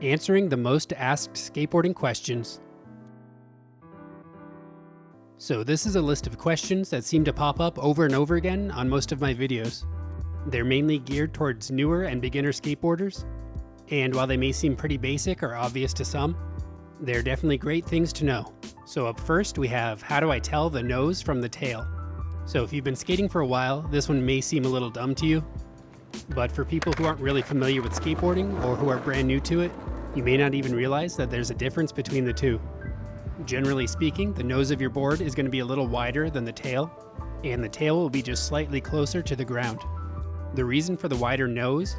Answering the most asked skateboarding questions. So this is a list of questions that seem to pop up over and over again on most of my videos. They're mainly geared towards newer and beginner skateboarders, and while they may seem pretty basic or obvious to some, they're definitely great things to know. So up first we have, how do I tell the nose from the tail? So if you've been skating for a while, this one may seem a little dumb to you, but for people who aren't really familiar with skateboarding or who are brand new to it, you may not even realize that there's a difference between the two. Generally speaking, the nose of your board is going to be a little wider than the tail, and the tail will be just slightly closer to the ground. The reason for the wider nose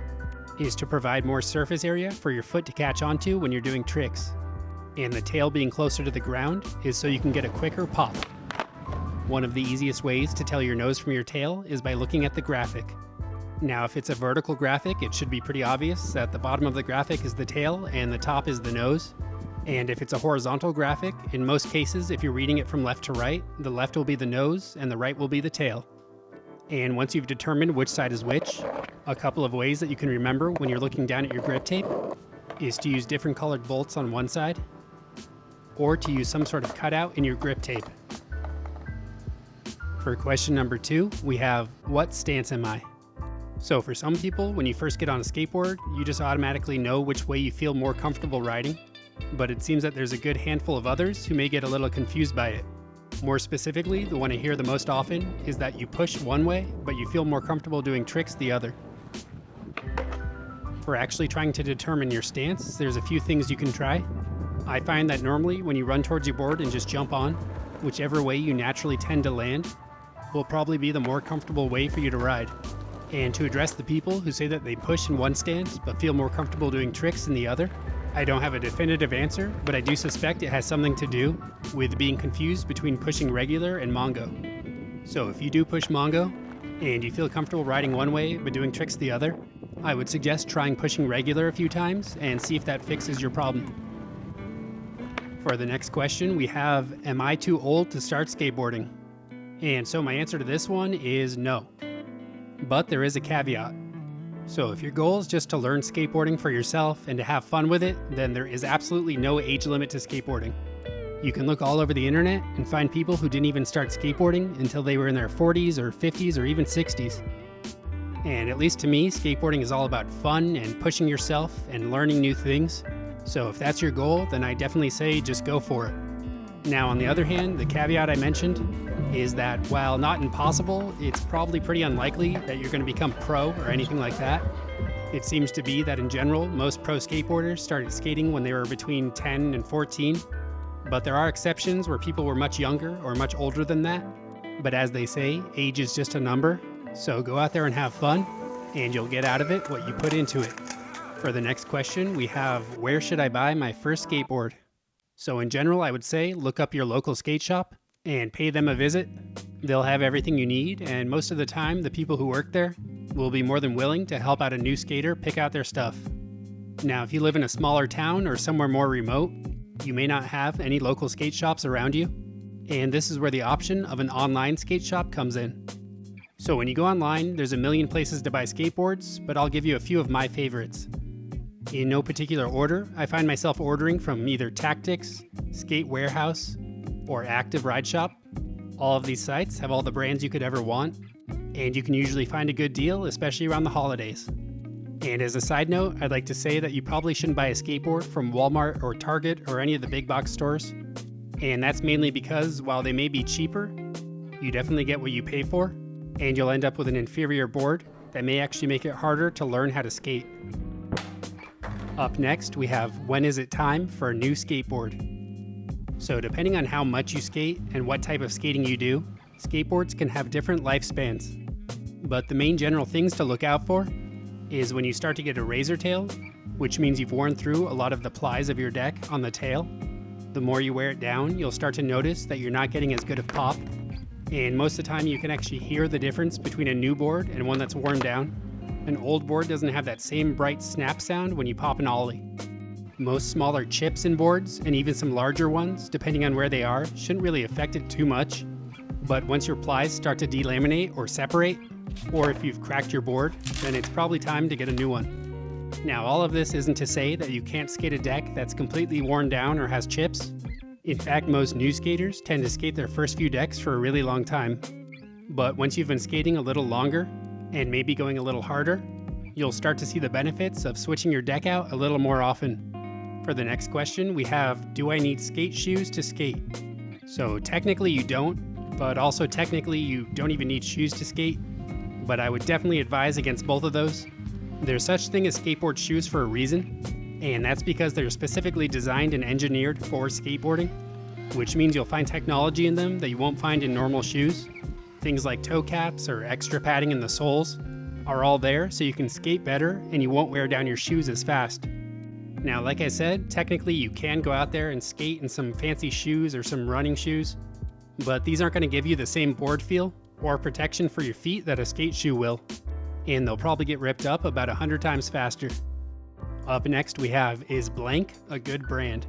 is to provide more surface area for your foot to catch onto when you're doing tricks, and the tail being closer to the ground is so you can get a quicker pop. One of the easiest ways to tell your nose from your tail is by looking at the graphic. Now, if it's a vertical graphic, it should be pretty obvious that the bottom of the graphic is the tail and the top is the nose. And if it's a horizontal graphic, in most cases, if you're reading it from left to right, the left will be the nose and the right will be the tail. And once you've determined which side is which, a couple of ways that you can remember when you're looking down at your grip tape is to use different colored bolts on one side, or to use some sort of cutout in your grip tape. For question number 2, we have, what stance am I? So for some people, when you first get on a skateboard, you just automatically know which way you feel more comfortable riding, but it seems that there's a good handful of others who may get a little confused by it. More specifically, the one I hear the most often is that you push one way, but you feel more comfortable doing tricks the other. For actually trying to determine your stance, there's a few things you can try. I find that normally when you run towards your board and just jump on, whichever way you naturally tend to land will probably be the more comfortable way for you to ride. And to address the people who say that they push in one stance but feel more comfortable doing tricks in the other, I don't have a definitive answer, but I do suspect it has something to do with being confused between pushing regular and Mongo. So if you do push Mongo and you feel comfortable riding one way but doing tricks the other, I would suggest trying pushing regular a few times and see if that fixes your problem. For the next question, we have, am I too old to start skateboarding? And so my answer to this one is no. But there is a caveat. So if your goal is just to learn skateboarding for yourself and to have fun with it, then there is absolutely no age limit to skateboarding. You can look all over the internet and find people who didn't even start skateboarding until they were in their 40s or 50s or even 60s. And at least to me, skateboarding is all about fun and pushing yourself and learning new things. So if that's your goal, then I definitely say just go for it. Now on the other hand, the caveat I mentioned is that while not impossible, it's probably pretty unlikely that you're going to become pro or anything like that. It seems to be that in general, most pro skateboarders started skating when they were between 10 and 14, but there are exceptions where people were much younger or much older than that. But as they say, age is just a number, so go out there and have fun, and you'll get out of it what you put into it. For the next question, we have, where should I buy my first skateboard? So in general, I would say look up your local skate shop and pay them a visit. They'll have everything you need, and most of the time, the people who work there will be more than willing to help out a new skater pick out their stuff. Now, if you live in a smaller town or somewhere more remote, you may not have any local skate shops around you, and this is where the option of an online skate shop comes in. So when you go online, there's a million places to buy skateboards, but I'll give you a few of my favorites. In no particular order, I find myself ordering from either Tactics, Skate Warehouse, or Active Ride Shop. All of these sites have all the brands you could ever want, and you can usually find a good deal, especially around the holidays. And as a side note, I'd like to say that you probably shouldn't buy a skateboard from Walmart or Target or any of the big box stores. And that's mainly because while they may be cheaper, you definitely get what you pay for, and you'll end up with an inferior board that may actually make it harder to learn how to skate. Up next, we have, when is it time for a new skateboard? So depending on how much you skate and what type of skating you do, skateboards can have different lifespans. But the main general things to look out for is when you start to get a razor tail, which means you've worn through a lot of the plies of your deck on the tail. The more you wear it down, you'll start to notice that you're not getting as good of pop. And most of the time you can actually hear the difference between a new board and one that's worn down. An old board doesn't have that same bright snap sound when you pop an Ollie. Most smaller chips in boards, and even some larger ones, depending on where they are, shouldn't really affect it too much. But once your plies start to delaminate or separate, or if you've cracked your board, then it's probably time to get a new one. Now, all of this isn't to say that you can't skate a deck that's completely worn down or has chips. In fact, most new skaters tend to skate their first few decks for a really long time. But once you've been skating a little longer, and maybe going a little harder, you'll start to see the benefits of switching your deck out a little more often. For the next question, we have, do I need skate shoes to skate? So technically you don't, but also technically you don't even need shoes to skate. But I would definitely advise against both of those. There's such thing as skateboard shoes for a reason, and that's because they're specifically designed and engineered for skateboarding, which means you'll find technology in them that you won't find in normal shoes. Things like toe caps or extra padding in the soles are all there so you can skate better and you won't wear down your shoes as fast. Now, like I said, technically you can go out there and skate in some fancy shoes or some running shoes, but these aren't going to give you the same board feel or protection for your feet that a skate shoe will, and they'll probably get ripped up about 100 times faster. Up next we have, is blank a good brand?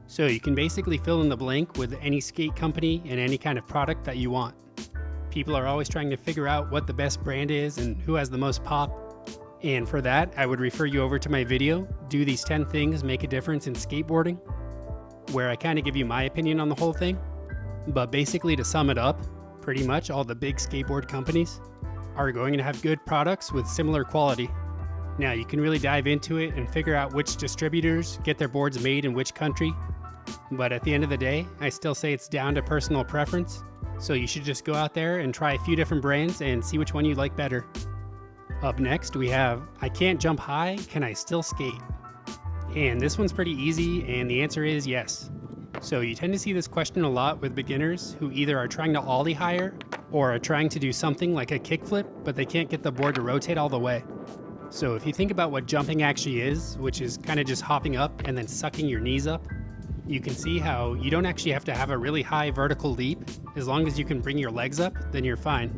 So you can basically fill in the blank with any skate company and any kind of product that you want. People are always trying to figure out what the best brand is and who has the most pop. And for that, I would refer you over to my video, Do These 10 Things Make a Difference in Skateboarding, where I kind of give you my opinion on the whole thing. But basically, to sum it up, pretty much all the big skateboard companies are going to have good products with similar quality. Now, you can really dive into it and figure out which distributors get their boards made in which country. But at the end of the day, I still say it's down to personal preference. So you should just go out there and try a few different brands and see which one you like better. Up next, we have, I can't jump high, can I still skate? And this one's pretty easy, and the answer is yes. So you tend to see this question a lot with beginners who either are trying to ollie higher or are trying to do something like a kickflip, but they can't get the board to rotate all the way. So if you think about what jumping actually is, which is kind of just hopping up and then sucking your knees up, you can see how you don't actually have to have a really high vertical leap. As long as you can bring your legs up, then you're fine.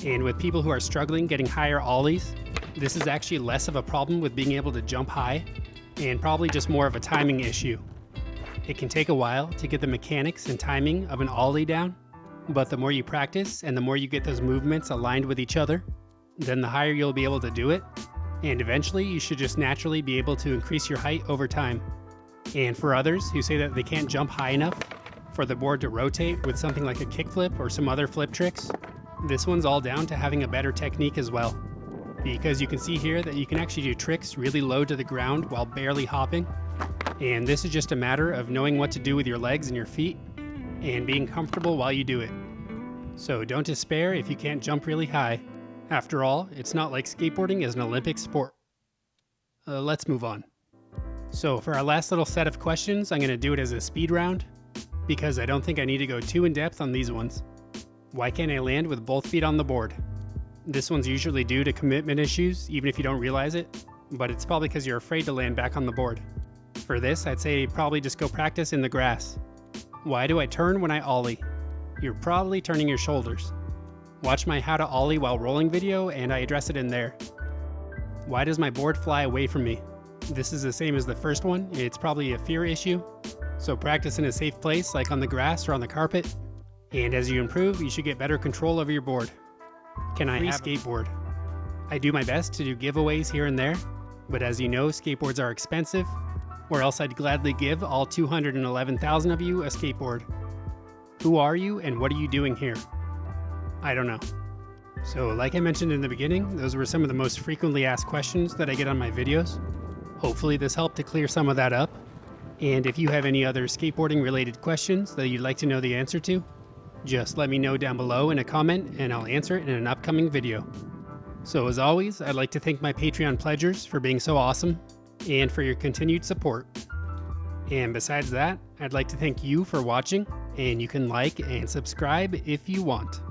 And with people who are struggling getting higher ollies, this is actually less of a problem with being able to jump high, and probably just more of a timing issue. It can take a while to get the mechanics and timing of an ollie down, but the more you practice and the more you get those movements aligned with each other, then the higher you'll be able to do it, and eventually you should just naturally be able to increase your height over time. And for others who say that they can't jump high enough for the board to rotate with something like a kickflip or some other flip tricks, this one's all down to having a better technique as well. Because you can see here that you can actually do tricks really low to the ground while barely hopping. And this is just a matter of knowing what to do with your legs and your feet and being comfortable while you do it. So don't despair if you can't jump really high. After all, it's not like skateboarding is an Olympic sport. Let's move on. So for our last little set of questions, I'm going to do it as a speed round because I don't think I need to go too in depth on these ones. Why can't I land with both feet on the board? This one's usually due to commitment issues, even if you don't realize it, but it's probably because you're afraid to land back on the board. For this, I'd say probably just go practice in the grass. Why do I turn when I ollie? You're probably turning your shoulders. Watch my how to ollie while rolling video and I address it in there. Why does my board fly away from me? This is the same as the first one, it's probably a fear issue. So practice in a safe place like on the grass or on the carpet. And as you improve, you should get better control over your board. Can I have a skateboard? I do my best to do giveaways here and there, but as you know, skateboards are expensive, or else I'd gladly give all 211,000 of you a skateboard. Who are you and what are you doing here? I don't know. So like I mentioned in the beginning, those were some of the most frequently asked questions that I get on my videos. Hopefully this helped to clear some of that up. And if you have any other skateboarding related questions that you'd like to know the answer to, just let me know down below in a comment and I'll answer it in an upcoming video. So as always, I'd like to thank my Patreon pledgers for being so awesome and for your continued support. And besides that, I'd like to thank you for watching, and you can like and subscribe if you want.